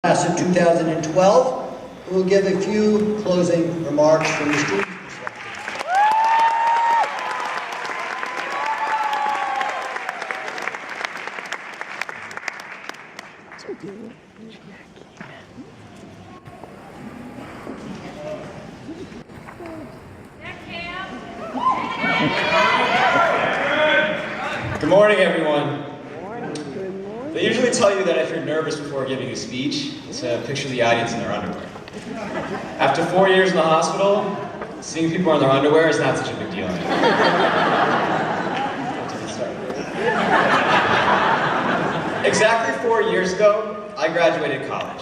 Class of 2012, who will give a few closing remarks from the students' perspective. Good morning, everyone. They usually tell you that if you're nervous before giving a speech, to picture the audience in their underwear. After 4 years in the hospital, seeing people in their underwear is not such a big deal anymore. Exactly 4 years ago, I graduated college.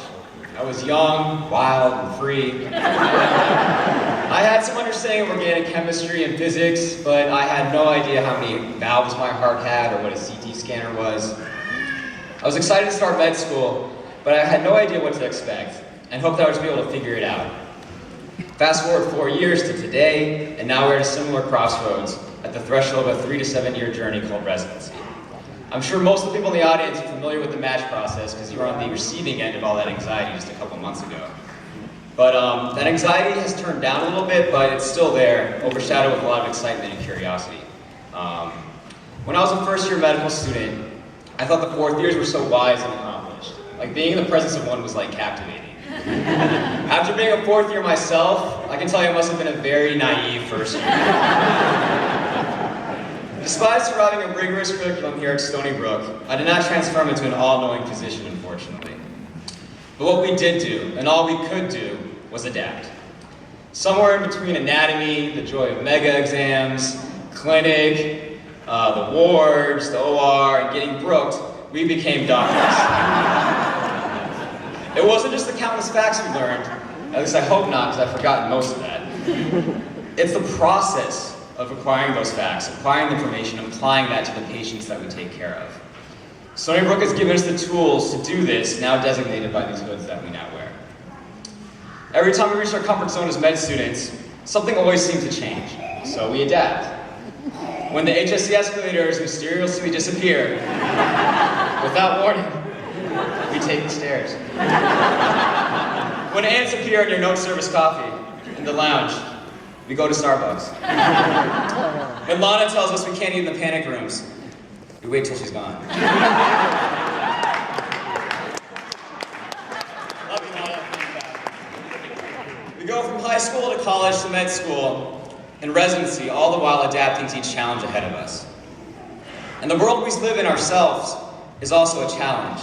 I was young, wild, and free. I had some understanding of organic chemistry and physics, but I had no idea how many valves my heart had or what a CT scanner was. I was excited to start med school, but I had no idea what to expect, and hoped that I would just be able to figure it out. Fast forward 4 years to today, and now we're at a similar crossroads at the threshold of a 3 to 7 year journey called residency. I'm sure most of the people in the audience are familiar with the match process because you were on the receiving end of all that anxiety just a couple months ago. But that anxiety has turned down a little bit, but it's still there, overshadowed with a lot of excitement and curiosity. When I was a first-year medical student, I thought the 4th years were so wise and accomplished. Like being in the presence of one was like captivating. After being a 4th year myself, I can tell you I must have been a very naive first year. Despite surviving a rigorous curriculum here at Stony Brook, I did not transform into an all-knowing physician, unfortunately. But what we did do, and all we could do, was adapt. Somewhere in between anatomy, the joy of mega exams, clinic, the wards, the OR, and getting brooked, we became doctors. It wasn't just the countless facts we learned, at least I hope not, because I've forgotten most of that. It's the process of acquiring those facts, acquiring the information, and applying that to the patients that we take care of. Stony Brook has given us the tools to do this, now designated by these hoods that we now wear. Every time we reach our comfort zone as med students, something always seems to change, so we adapt. When the HSC escalators mysteriously disappear, without warning, we take the stairs. When ants appear in your no-service coffee in the lounge, we go to Starbucks. When Lana tells us we can't eat in the panic rooms, we wait till she's gone. Love you, Lana. We go from high school to college to med school, and residency, all the while adapting to each challenge ahead of us. And the world we live in ourselves is also a challenge.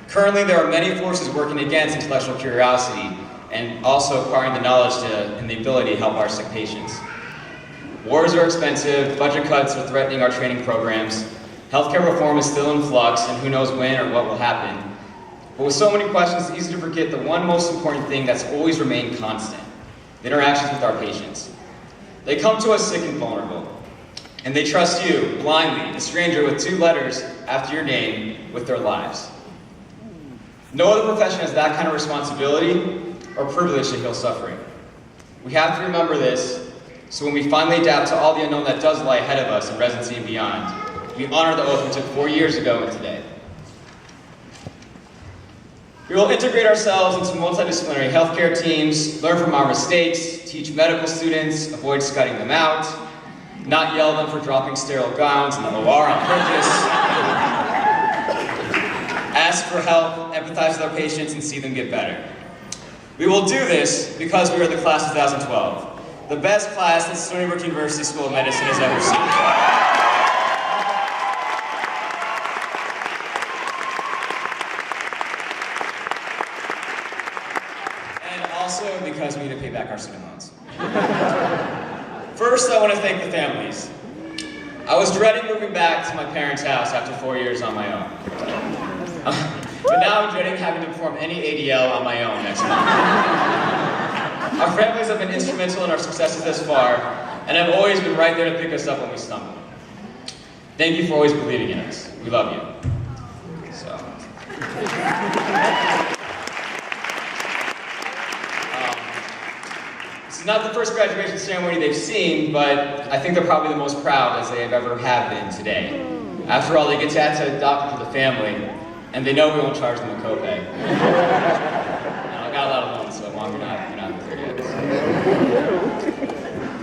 Currently, there are many forces working against intellectual curiosity and also acquiring the knowledge and the ability to help our sick patients. Wars are expensive, budget cuts are threatening our training programs, healthcare reform is still in flux, and who knows when or what will happen. But with so many questions, it's easy to forget the one most important thing that's always remained constant: the interactions with our patients. They come to us sick and vulnerable, and they trust you, blindly, a stranger with 2 letters after your name, with their lives. No other profession has that kind of responsibility or privilege to heal suffering. We have to remember this, so when we finally adapt to all the unknown that does lie ahead of us in residency and beyond, we honor the oath we took 4 years ago and today. We will integrate ourselves into multidisciplinary healthcare teams, learn from our mistakes, teach medical students, avoid scudding them out, not yell at them for dropping sterile gowns in the OR on purpose, ask for help, empathize with our patients, and see them get better. We will do this because we are the class of 2012, the best class that Stony Brook University School of Medicine has ever seen. Also because we need to pay back our student loans. First, I want to thank the families. I was dreading moving back to my parents' house after 4 years on my own. But now I'm dreading having to perform any ADL on my own next month. Our families have been instrumental in our successes thus far, and have always been right there to pick us up when we stumble. Thank you for always believing in us. We love you. This is not the first graduation ceremony they've seen, but I think they're probably the most proud as they have ever have been today. After all, they get to add to adopt to the family, and they know we won't charge them a copay. And I got a lot of loans, so Mom, you're not clear yet.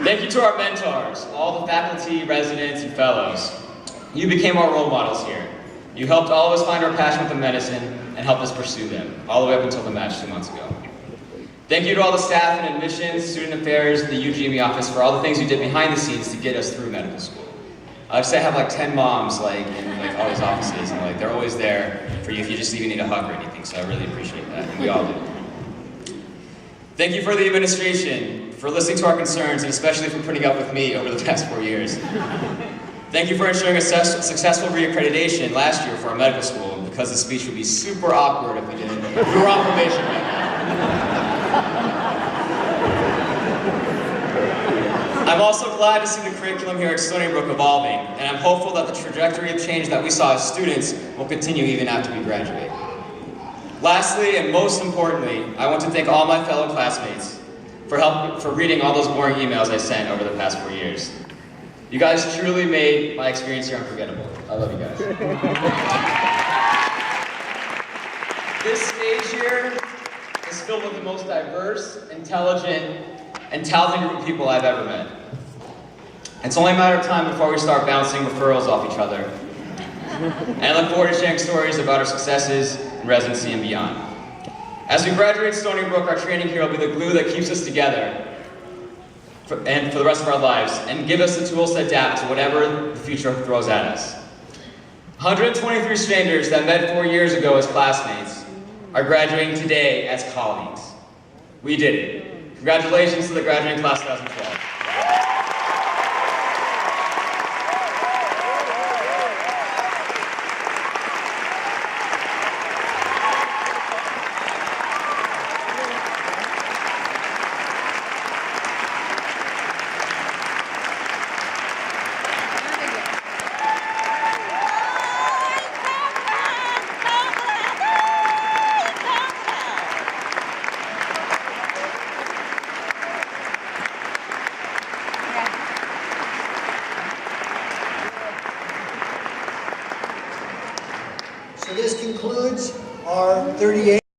Thank you to our mentors, all the faculty, residents, and fellows. You became our role models here. You helped all of us find our passion within medicine and helped us pursue them, all the way up until the match 2 months ago. Thank you to all the staff in admissions, student affairs, the UGME office for all the things you did behind the scenes to get us through medical school. I say I have like 10 moms in all these offices, and they're always there for you if you just even need a hug or anything, so I really appreciate that, and we all do. Thank you for the administration, for listening to our concerns, and especially for putting up with me over the past 4 years. Thank you for ensuring a successful reaccreditation last year for our medical school, because the speech would be super awkward if we were on probation right now. I'm also glad to see the curriculum here at Stony Brook evolving, and I'm hopeful that the trajectory of change that we saw as students will continue even after we graduate. Lastly, and most importantly, I want to thank all my fellow classmates for reading all those boring emails I sent over the past 4 years. You guys truly made my experience here unforgettable. I love you guys. This stage here is filled with the most diverse, intelligent, and talented group of people I've ever met. It's only a matter of time before we start bouncing referrals off each other. And I look forward to sharing stories about our successes in residency and beyond. As we graduate Stony Brook, our training here will be the glue that keeps us together for the rest of our lives, and give us the tools to adapt to whatever the future throws at us. 123 strangers that met 4 years ago as classmates are graduating today as colleagues. We did it. Congratulations to the graduating class of 2012. So this concludes our 38